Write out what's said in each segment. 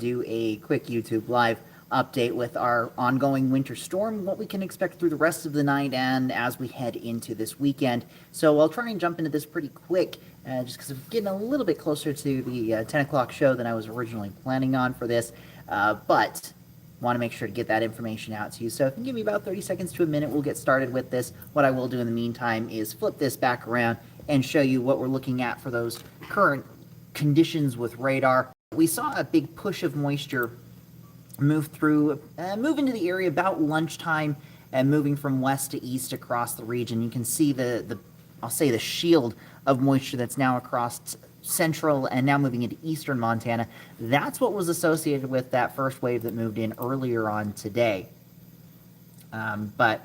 do a quick YouTube live update with our ongoing winter storm, what we can expect through the rest of the night and as we head into this weekend. So I'll try and jump into this pretty quick, just because I'm getting a little bit closer to the 10 o'clock show than I was originally planning on for this, but want to make sure to get that information out to you. So if you can give me about 30 seconds to a minute, we'll get started with this. What I will do in the meantime is flip this back around and show you what we're looking at for those current conditions with radar. We saw a big push of moisture move into the area about lunchtime and moving from west to east across the region. You can see I'll say the shield of moisture that's now across central and now moving into eastern Montana. That's what was associated with that first wave that moved in earlier on today. But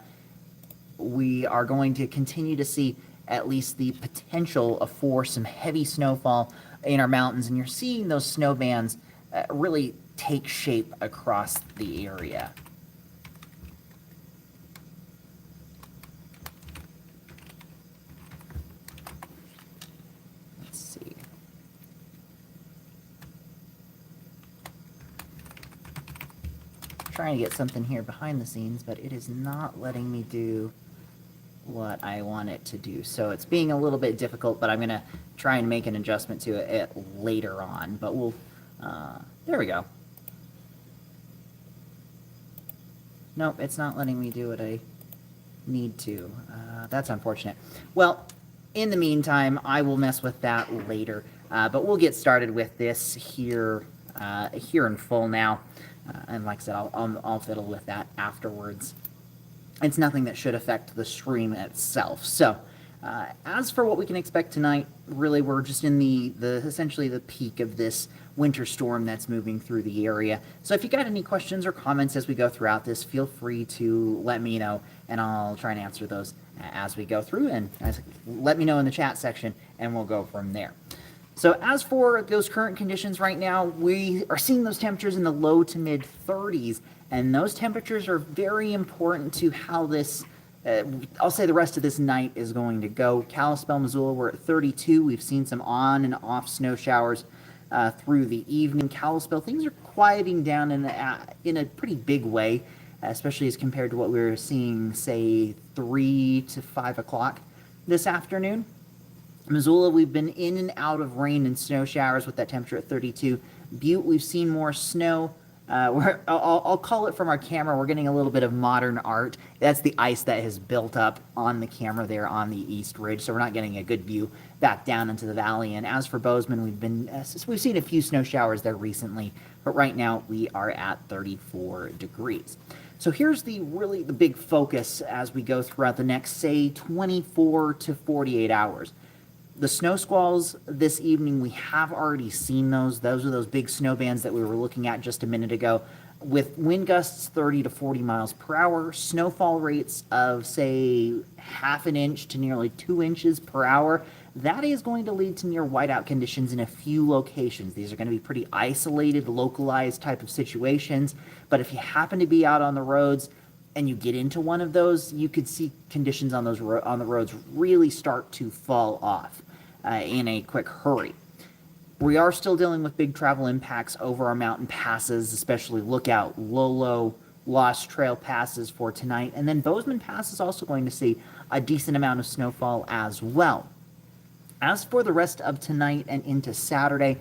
we are going to continue to see at least the potential for some heavy snowfall in our mountains, and you're seeing those snow bands really take shape across the area. Let's see. Trying to get something here behind the scenes, but it is not letting me do what I want it to do. So it's being a little bit difficult, but I'm going to try and make an adjustment to it later on. But we'll, there we go. Nope, it's not letting me do what I need to. That's unfortunate. Well, in the meantime, I will mess with that later. But we'll get started with this here in full now. And like I said, I'll fiddle with that afterwards. It's nothing that should affect the stream itself. So, as for what we can expect tonight, really we're just in essentially the peak of this winter storm that's moving through the area. So if you got any questions or comments as we go throughout this, feel free to let me know, and I'll try and answer those as we go through, and let me know in the chat section, and we'll go from there. So as for those current conditions right now, we are seeing those temperatures in the low to mid 30s, and those temperatures are very important to how this, I'll say the rest of this night is going to go. Kalispell, Missoula, we're at 32. We've seen some on and off snow showers through the evening. Kalispell, things are quieting down in a pretty big way, especially as compared to what we were seeing, say, 3 to 5 o'clock this afternoon. Missoula, we've been in and out of rain and snow showers with that temperature at 32. Butte, we've seen more snow. I'll call it from our camera, we're getting a little bit of modern art. That's the ice that has built up on the camera there on the East Ridge, so we're not getting a good view back down into the valley. And as for Bozeman, we've seen a few snow showers there recently, but right now we are at 34 degrees. So here's the big focus as we go throughout the next, say, 24 to 48 hours. The snow squalls this evening, we have already seen those. Those are those big snow bands that we were looking at just a minute ago, with wind gusts 30 to 40 miles per hour, snowfall rates of, say, half an inch to nearly 2 inches per hour. That is going to lead to near whiteout conditions in a few locations. These are going to be pretty isolated, localized type of situations, but if you happen to be out on the roads and you get into one of those, you could see conditions on the roads really start to fall off in a quick hurry. We are still dealing with big travel impacts over our mountain passes, especially Lookout, Lolo, Lost Trail passes for tonight, and then Bozeman Pass is also going to see a decent amount of snowfall as well. As for the rest of tonight and into Saturday,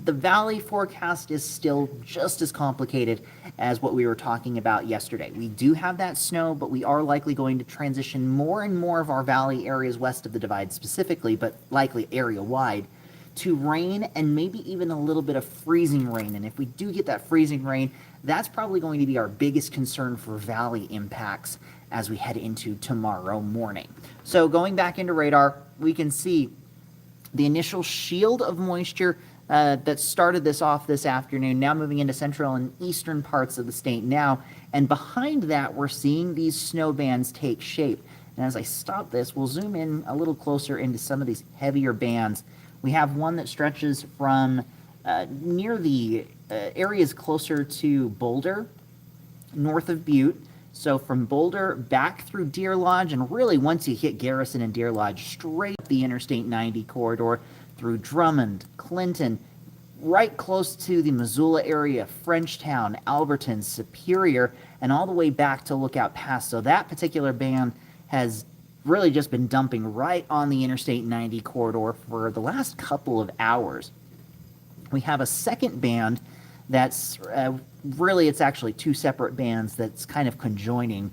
the valley forecast is still just as complicated as what we were talking about yesterday. We do have that snow, but we are likely going to transition more and more of our valley areas west of the divide specifically, but likely area-wide, to rain and maybe even a little bit of freezing rain. And if we do get that freezing rain, that's probably going to be our biggest concern for valley impacts as we head into tomorrow morning. So going back into radar, we can see the initial shield of moisture that started this off this afternoon, now moving into central and eastern parts of the state now. And behind that, we're seeing these snow bands take shape. And as I stop this, we'll zoom in a little closer into some of these heavier bands. We have one that stretches from near the areas closer to Boulder, north of Butte. So from Boulder back through Deer Lodge, and really once you hit Garrison and Deer Lodge, straight up the Interstate 90 corridor through Drummond, Clinton, right close to the Missoula area, Frenchtown, Alberton, Superior, and all the way back to Lookout Pass. So that particular band has really just been dumping right on the Interstate 90 corridor for the last couple of hours. We have a second band that's really, it's actually two separate bands that's kind of conjoining,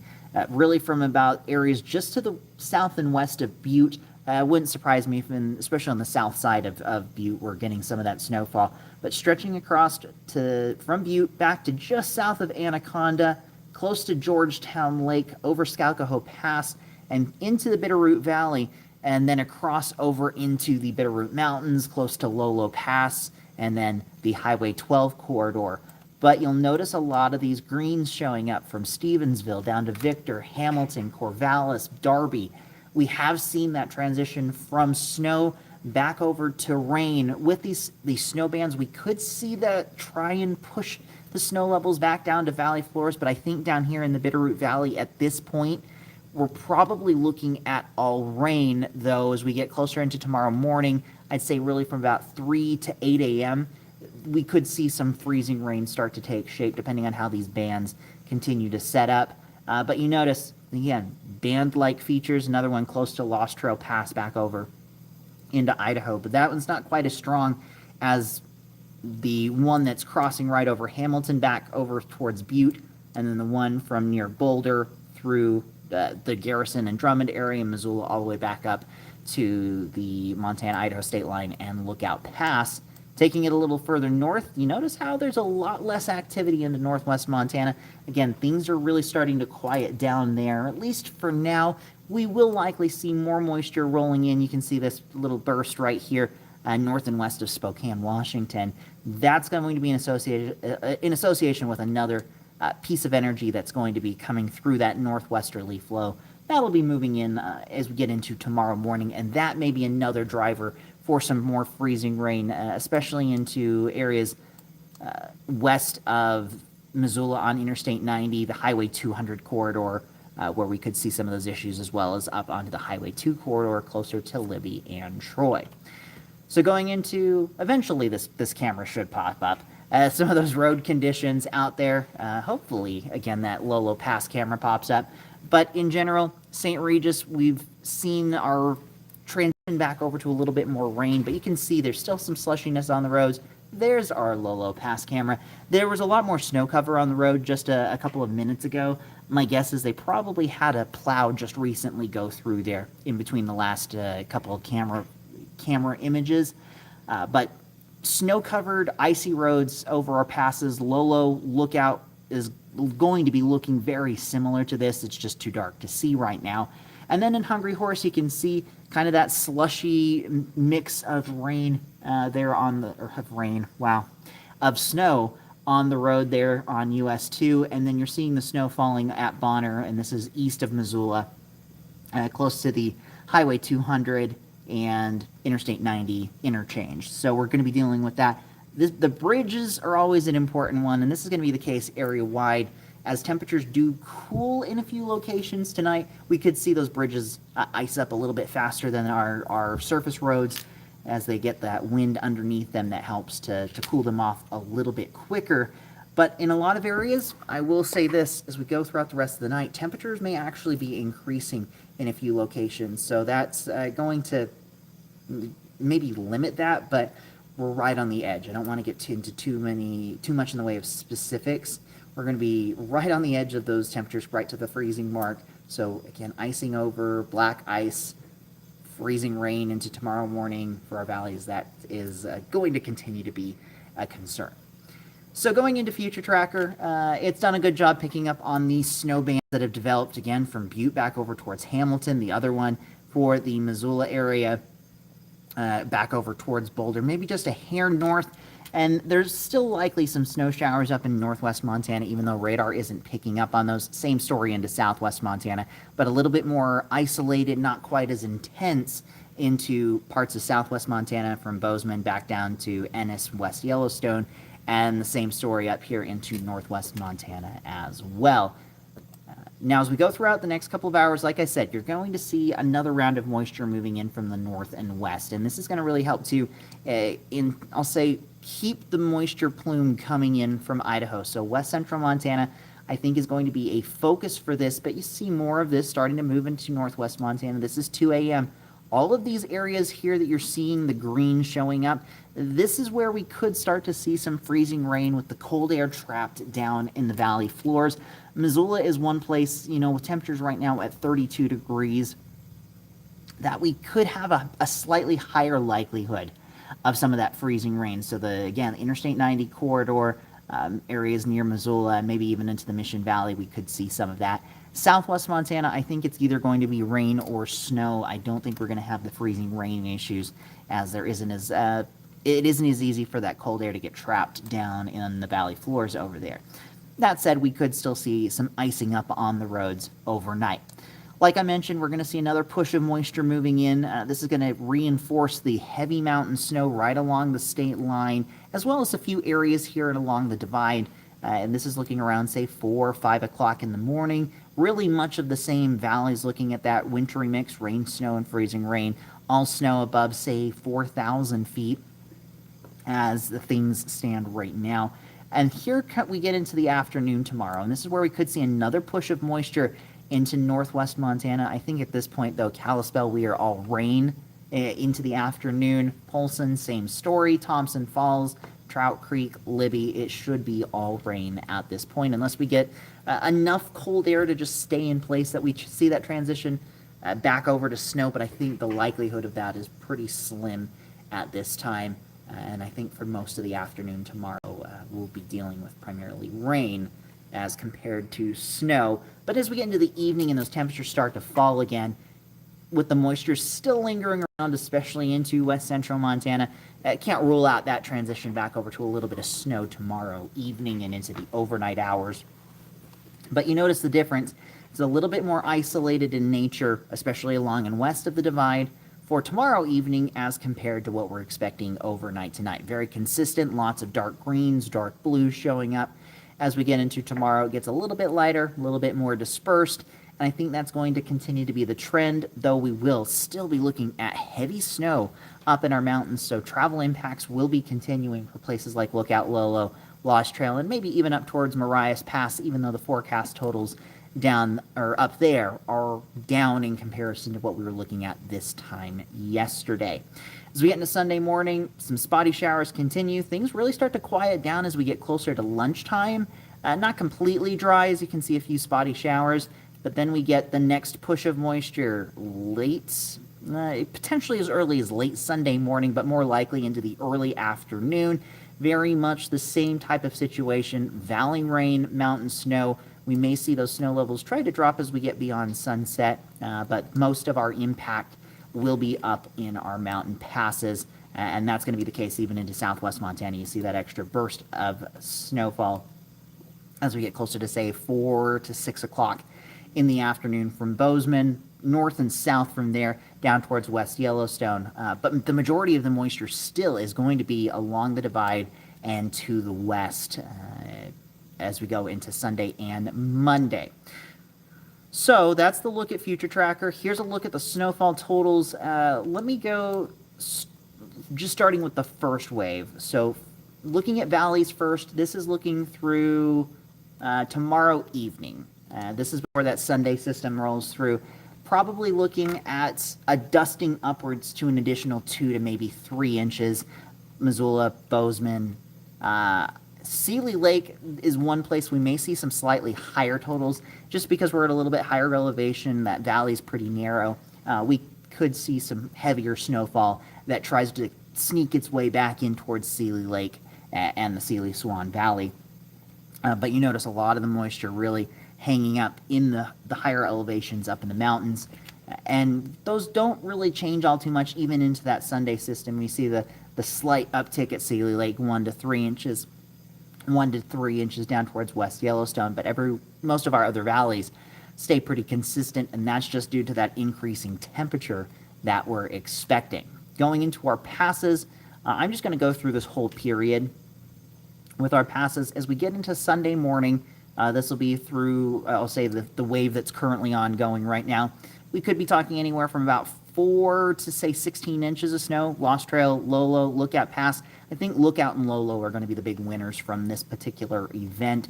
really from about areas just to the south and west of Butte. Wouldn't surprise me if, especially on the south side of Butte, we're getting some of that snowfall. But stretching across from Butte back to just south of Anaconda, close to Georgetown Lake, over Scalcahoe Pass, and into the Bitterroot Valley, and then across over into the Bitterroot Mountains, close to Lolo Pass, and then the Highway 12 corridor. But you'll notice a lot of these greens showing up from Stevensville down to Victor, Hamilton, Corvallis, Darby. We have seen that transition from snow back over to rain. With these snow bands, we could see that try and push the snow levels back down to valley floors, but I think down here in the Bitterroot Valley at this point, we're probably looking at all rain, though, as we get closer into tomorrow morning. I'd say really from about 3 to 8 a.m., we could see some freezing rain start to take shape, depending on how these bands continue to set up. But you notice, again, band-like features, another one close to Lost Trail Pass back over into Idaho, but that one's not quite as strong as the one that's crossing right over Hamilton back over towards Butte, and then the one from near Boulder through the Garrison and Drummond area in Missoula all the way back up to the Montana-Idaho state line and Lookout Pass. Taking it a little further north, you notice how there's a lot less activity into northwest Montana. Again, things are really starting to quiet down there, at least for now. We will likely see more moisture rolling in. You can see this little burst right here, north and west of Spokane, Washington. That's going to be in association with another piece of energy that's going to be coming through that northwesterly flow. That'll be moving in as we get into tomorrow morning, and that may be another driver for some more freezing rain, especially into areas west of Missoula on Interstate 90, the Highway 200 corridor, where we could see some of those issues, as well as up onto the Highway 2 corridor closer to Libby and Troy. So going into, eventually this camera should pop up, some of those road conditions out there. Hopefully, again, that Lolo Pass camera pops up. But in general, St. Regis, we've seen our transition back over to a little bit more rain, but you can see there's still some slushiness on the roads. There's our Lolo Pass camera. There was a lot more snow cover on the road just a couple of minutes ago. My guess is they probably had a plow just recently go through there in between the last couple of camera images. But snow-covered, icy roads over our passes. Lolo Lookout is going to be looking very similar to this. It's just too dark to see right now. And then in Hungry Horse, you can see kind of that slushy mix of rain there on the, or of rain, wow, of snow on the road there on US 2. And then you're seeing the snow falling at Bonner, and this is east of Missoula, close to the Highway 200 and Interstate 90 interchange. So we're going to be dealing with that. The bridges are always an important one, and this is going to be the case area-wide. As temperatures do cool in a few locations tonight, we could see those bridges ice up a little bit faster than our surface roads as they get that wind underneath them that helps to cool them off a little bit quicker. But in a lot of areas, I will say this, as we go throughout the rest of the night, temperatures may actually be increasing in a few locations. So that's going to maybe limit that, but we're right on the edge. I don't want to get into too much in the way of specifics. We're going to be right on the edge of those temperatures, right to the freezing mark. So again, icing over, black ice, freezing rain into tomorrow morning for our valleys. That is going to continue to be a concern. So going into Future Tracker, it's done a good job picking up on these snow bands that have developed, again, from Butte back over towards Hamilton, the other one for the Missoula area, back over towards Boulder, maybe just a hair north. And there's still likely some snow showers up in northwest Montana, even though radar isn't picking up on those. Same story into southwest Montana, but a little bit more isolated, not quite as intense into parts of southwest Montana from Bozeman back down to Ennis, West Yellowstone, and the same story up here into northwest Montana as well. Now, as we go throughout the next couple of hours, like I said, you're going to see another round of moisture moving in from the north and west, and this is going to really help to, I'll say, keep the moisture plume coming in from Idaho. So west central Montana, I think, is going to be a focus for this, but you see more of this starting to move into northwest Montana. This is 2 a.m. All of these areas here that you're seeing the green showing up, this is where we could start to see some freezing rain with the cold air trapped down in the valley floors. Missoula is one place, with temperatures right now at 32 degrees, that we could have a slightly higher likelihood of some of that freezing rain. So again, Interstate 90 corridor, areas near Missoula, and maybe even into the Mission Valley, we could see some of that. Southwest Montana, I think it's either going to be rain or snow. I don't think we're going to have the freezing rain issues, as it isn't as easy for that cold air to get trapped down in the valley floors over there. That said, we could still see some icing up on the roads overnight. Like I mentioned, we're going to see another push of moisture moving in. This is going to reinforce the heavy mountain snow right along the state line, as well as a few areas here and along the divide. And this is looking around, say, 4 or 5 o'clock in the morning. Really much of the same valleys, looking at that wintry mix, rain, snow, and freezing rain. All snow above, say, 4,000 feet as the things stand right now. And here we get into the afternoon tomorrow, and this is where we could see another push of moisture into northwest Montana. I think at this point, though, Kalispell, we are all rain into the afternoon. Polson, same story. Thompson Falls, Trout Creek, Libby, it should be all rain at this point, unless we get enough cold air to just stay in place that we see that transition back over to snow. But I think the likelihood of that is pretty slim at this time. And I think for most of the afternoon tomorrow, we'll be dealing with primarily rain as compared to snow. But as we get into the evening and those temperatures start to fall again, with the moisture still lingering around, especially into west central Montana, can't rule out that transition back over to a little bit of snow tomorrow evening and into the overnight hours. But you notice the difference. It's a little bit more isolated in nature, especially along and west of the divide, for tomorrow evening as compared to what we're expecting overnight tonight. Very consistent, lots of dark greens, dark blues showing up. As we get into tomorrow, it gets a little bit lighter, a little bit more dispersed, and I think that's going to continue to be the trend, though we will still be looking at heavy snow up in our mountains, so travel impacts will be continuing for places like Lookout Lolo, Lost Trail, and maybe even up towards Marias Pass, even though the forecast totals down or up there are down in comparison to what we were looking at this time yesterday. As we get into Sunday morning, some spotty showers continue. Things really start to quiet down as we get closer to lunchtime. Not completely dry, as you can see a few spotty showers, but then we get the next push of moisture late, potentially as early as late Sunday morning, but more likely into the early afternoon. Very much the same type of situation. Valley rain, mountain snow. We may see those snow levels try to drop as we get beyond sunset, but most of our impact will be up in our mountain passes, and that's going to be the case even into southwest Montana. You see that extra burst of snowfall as we get closer to, say, 4 to 6 o'clock in the afternoon from Bozeman, north and south from there, down towards West Yellowstone. But the majority of the moisture still is going to be along the divide and to the west as we go into Sunday and Monday. So that's the look at Future Tracker. Here's a look at the snowfall totals. Let me go just starting with the first wave. So looking at valleys first, this is looking through tomorrow evening. This is where that Sunday system rolls through. Probably looking at a dusting upwards to an additional 2 to maybe 3 inches. Missoula, Bozeman, Seeley Lake is one place we may see some slightly higher totals, just because we're at a little bit higher elevation. That valley's pretty narrow. We could see some heavier snowfall that tries to sneak its way back in towards Seeley Lake and the Seeley Swan Valley. But you notice a lot of the moisture really hanging up in the higher elevations up in the mountains. And those don't really change all too much even into that Sunday system. We see the slight uptick at Seeley Lake, 1 to 3 inches. 1 to 3 inches down towards West Yellowstone, but most of our other valleys stay pretty consistent, and that's just due to that increasing temperature that we're expecting. Going into our passes, I'm just going to go through this whole period with our passes. As we get into Sunday morning, this will be through, I'll say, the wave that's currently ongoing right now. We could be talking anywhere from about 4 to say 16 inches of snow. Lost Trail, Lolo, Lookout Pass. I think Lookout and Lolo are going to be the big winners from this particular event.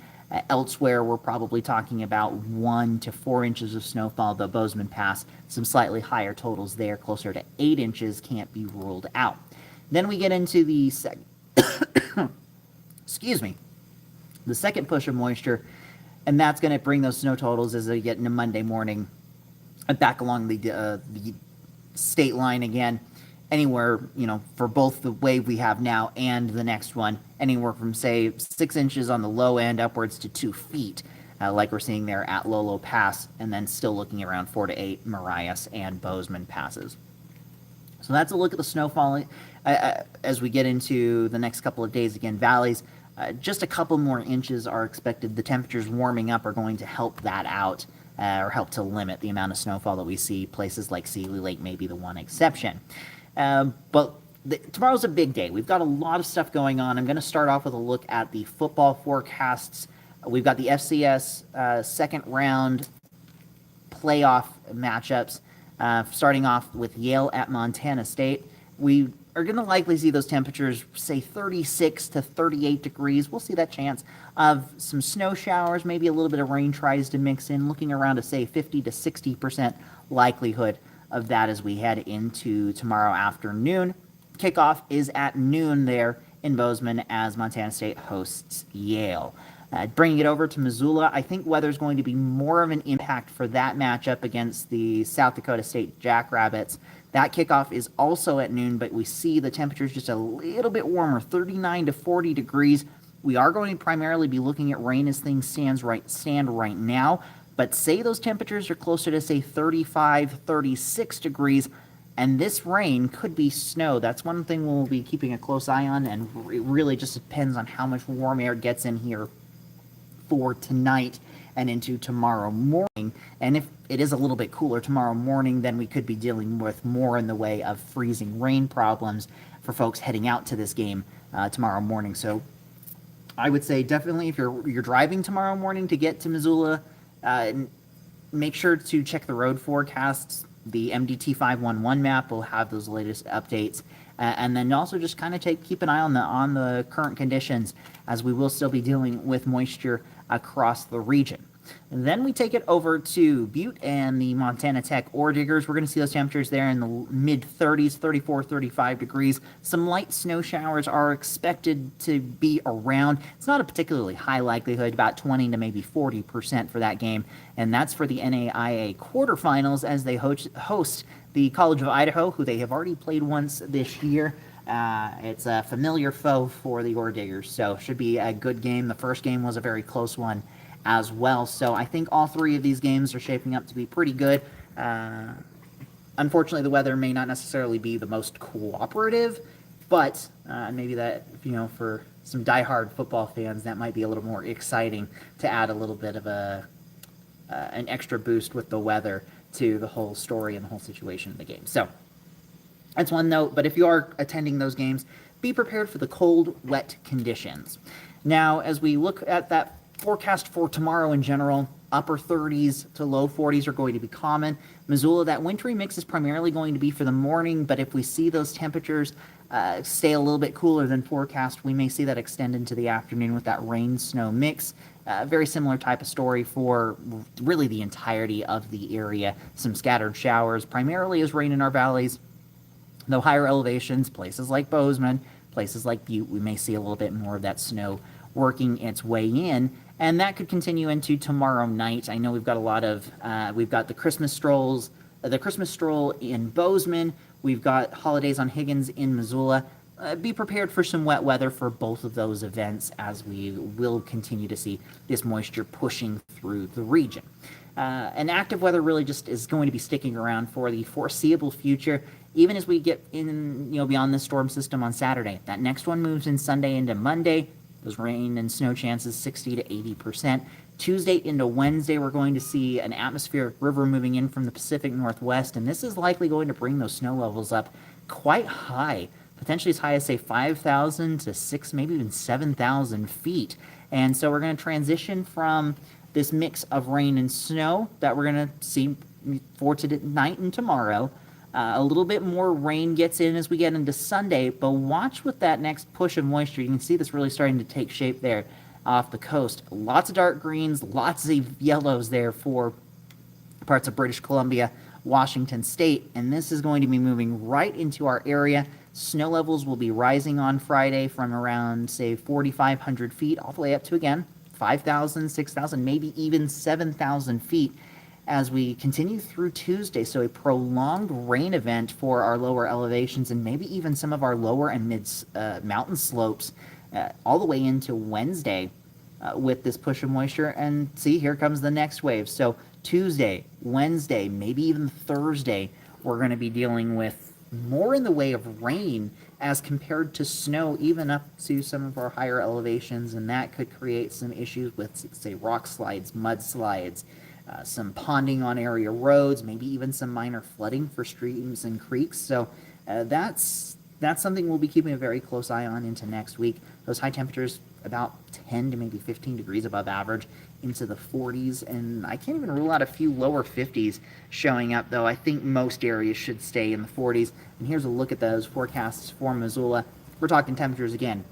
Elsewhere, we're probably talking about 1 to 4 inches of snowfall, though Bozeman Pass, some slightly higher totals there, closer to 8 inches, can't be ruled out. Then we get into the excuse me, the second push of moisture, and that's going to bring those snow totals as they get into Monday morning back along the state line again, anywhere, for both the wave we have now and the next one, anywhere from, say, 6 inches on the low end upwards to 2 feet, like we're seeing there at Lolo Pass, and then still looking around 4 to 8 Marias and Bozeman passes. So that's a look at the snowfall as we get into the next couple of days. Again, valleys, just a couple more inches are expected. The temperatures warming up are going to help that out, or help to limit the amount of snowfall that we see. Places like Seeley Lake may be the one exception. But tomorrow's a big day. We've got a lot of stuff going on. I'm going to start off with a look at the football forecasts. We've got the FCS second round playoff matchups, starting off with Yale at Montana State. We are going to likely see those temperatures, say 36 to 38 degrees. We'll see that chance of some snow showers, maybe a little bit of rain tries to mix in, looking around to say 50 to 60% likelihood of that as we head into tomorrow afternoon. Kickoff is at noon there in Bozeman as Montana State hosts Yale. Bringing it over to Missoula, I think weather is going to be more of an impact for that matchup against the South Dakota State Jackrabbits. That kickoff is also at noon, but we see the temperatures just a little bit warmer, 39 to 40 degrees. We are going to primarily be looking at rain as things stand right now, but say those temperatures are closer to, say, 35, 36 degrees, and this rain could be snow. That's one thing we'll be keeping a close eye on, and it really just depends on how much warm air gets in here for tonight and into tomorrow morning. And if it is a little bit cooler tomorrow morning, then we could be dealing with more in the way of freezing rain problems for folks heading out to this game tomorrow morning. So I would say definitely if you're driving tomorrow morning to get to Missoula, make sure to check the road forecasts. The MDT 511 map will have those latest updates. And then also just kind of keep an eye on the current conditions, as we will still be dealing with moisture across the region. And then we take it over to Butte and the Montana Tech Ore Diggers. We're going to see those temperatures there in the mid-30s, 34, 35 degrees. Some light snow showers are expected to be around. It's not a particularly high likelihood, about 20 to maybe 40% for that game. And that's for the NAIA quarterfinals as they host the College of Idaho, who they have already played once this year. It's a familiar foe for the Ore Diggers, so should be a good game. The first game was a very close one as well. So I think all three of these games are shaping up to be pretty good. Unfortunately, the weather may not necessarily be the most cooperative, but maybe that, for some diehard football fans, that might be a little more exciting to add a little bit of an extra boost with the weather to the whole story and the whole situation of the game. So that's one note, but if you are attending those games, be prepared for the cold, wet conditions. Now, as we look at that forecast for tomorrow in general, upper 30s to low 40s are going to be common. Missoula, that wintry mix is primarily going to be for the morning, but if we see those temperatures stay a little bit cooler than forecast, we may see that extend into the afternoon with that rain-snow mix. Very similar type of story for really the entirety of the area. Some scattered showers, primarily as rain in our valleys, though higher elevations, places like Bozeman, places like Butte, we may see a little bit more of that snow working its way in, and that could continue into tomorrow night. I know we've got a lot of, we've got the Christmas stroll in Bozeman, we've got holidays on Higgins in Missoula. Be prepared for some wet weather for both of those events, as we will continue to see this moisture pushing through the region. And active weather really just is going to be sticking around for the foreseeable future, even as we get in, beyond this storm system on Saturday. That next one moves in Sunday into Monday. Those rain and snow chances 60 to 80%. Tuesday into Wednesday, we're going to see an atmospheric river moving in from the Pacific Northwest, and this is likely going to bring those snow levels up quite high, potentially as high as, say, 5,000 to 6, maybe even 7,000 feet. And so we're going to transition from this mix of rain and snow that we're going to see for tonight and tomorrow A little bit more rain gets in as we get into Sunday, but watch with that next push of moisture. You can see this really starting to take shape there off the coast. Lots of dark greens, lots of yellows there for parts of British Columbia, Washington State, and this is going to be moving right into our area. Snow levels will be rising on Friday from around, say, 4,500 feet all the way up to, again, 5,000, 6,000, maybe even 7,000 feet as we continue through Tuesday. So a prolonged rain event for our lower elevations and maybe even some of our lower and mid mountain slopes all the way into Wednesday with this push of moisture. And see, here comes the next wave. So Tuesday, Wednesday, maybe even Thursday, we're going to be dealing with more in the way of rain as compared to snow, even up to some of our higher elevations, and that could create some issues with, say, rock slides, mudslides, some ponding on area roads, maybe even some minor flooding for streams and creeks. So that's something we'll be keeping a very close eye on into next week. Those high temperatures about 10 to maybe 15 degrees above average into the 40s, and I can't even rule out a few lower 50s showing up, though I think most areas should stay in the 40s. And here's a look at those forecasts for Missoula. We're talking temperatures again,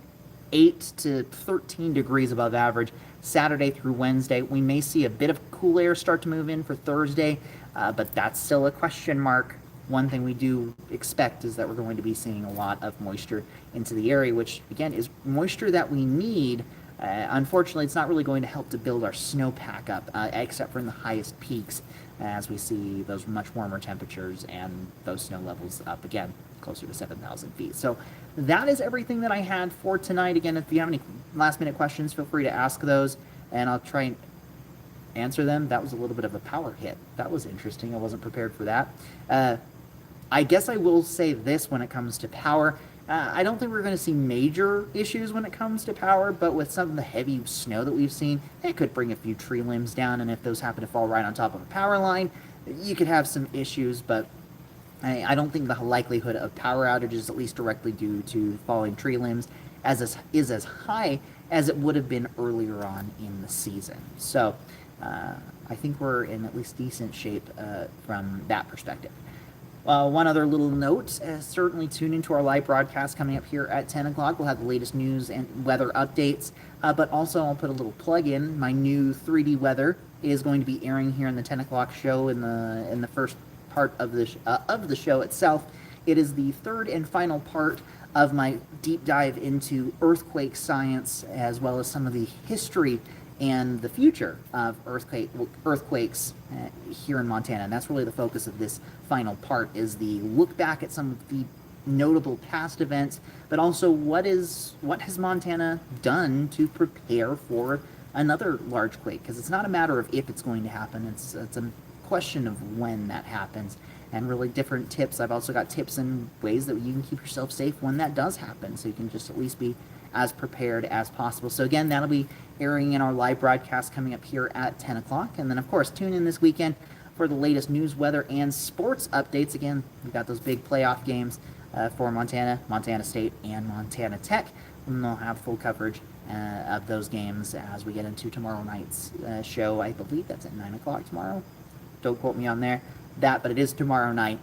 8 to 13 degrees above average Saturday through Wednesday. We may see a bit of cool air start to move in for Thursday, but that's still a question mark. One thing we do expect is that we're going to be seeing a lot of moisture into the area, which, again, is moisture that we need. Unfortunately, it's not really going to help to build our snowpack up, except for in the highest peaks, as we see those much warmer temperatures and those snow levels up again, closer to 7,000 feet. So that is everything that I had for tonight. Again, if you have any last-minute questions, feel free to ask those, and I'll try and answer them. That was a little bit of a power hit. That was interesting. I wasn't prepared for that. I guess I will say this when it comes to power. I don't think we're going to see major issues when it comes to power, but with some of the heavy snow that we've seen, it could bring a few tree limbs down, and if those happen to fall right on top of a power line, you could have some issues, but I don't think the likelihood of power outages, at least directly due to falling tree limbs, is as high as it would have been earlier on in the season. So I think we're in at least decent shape from that perspective. One other little note, certainly tune into our live broadcast coming up here at 10 o'clock. We'll have the latest news and weather updates, but also I'll put a little plug in. My new 3D weather is going to be airing here in the 10 o'clock show in the first part of the show itself. It is the third and final part of my deep dive into earthquake science, as well as some of the history and the future of earthquakes here in Montana. And that's really the focus of this final part, is the look back at some of the notable past events, but also what has Montana done to prepare for another large quake, because it's not a matter of if it's going to happen, it's a question of when that happens, and really different tips. I've also got tips and ways that you can keep yourself safe when that does happen, so you can just at least be as prepared as possible. So again, that'll be airing in our live broadcast coming up here at 10 o'clock. And then, of course, tune in this weekend for the latest news, weather, and sports updates. Again, we've got those big playoff games for Montana, Montana State, and Montana Tech. And they'll have full coverage of those games as we get into tomorrow night's show. I believe that's at 9 o'clock tomorrow. Don't quote me on that, but it is tomorrow night.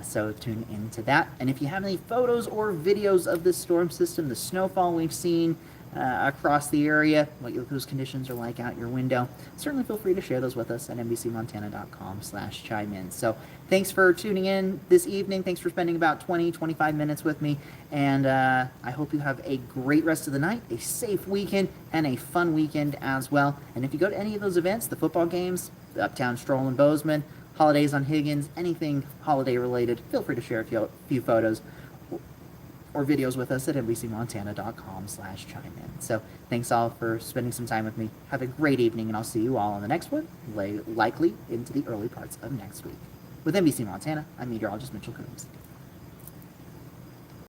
So tune into that. And if you have any photos or videos of this storm system, the snowfall we've seen across the area, what those conditions are like out your window, certainly feel free to share those with us at nbcmontana.com/chime-in. So thanks for tuning in this evening. Thanks for spending about 20-25 minutes with me. And I hope you have a great rest of the night, a safe weekend, and a fun weekend as well. And if you go to any of those events, the football games, the Uptown Stroll in Bozeman, holidays on Higgins, anything holiday related, feel free to share a few photos or videos with us at nbcmontana.com/chime-in. So thanks all for spending some time with me. Have a great evening, and I'll see you all on the next one, likely into the early parts of next week. With NBC Montana, I'm meteorologist Mitchell Coombs.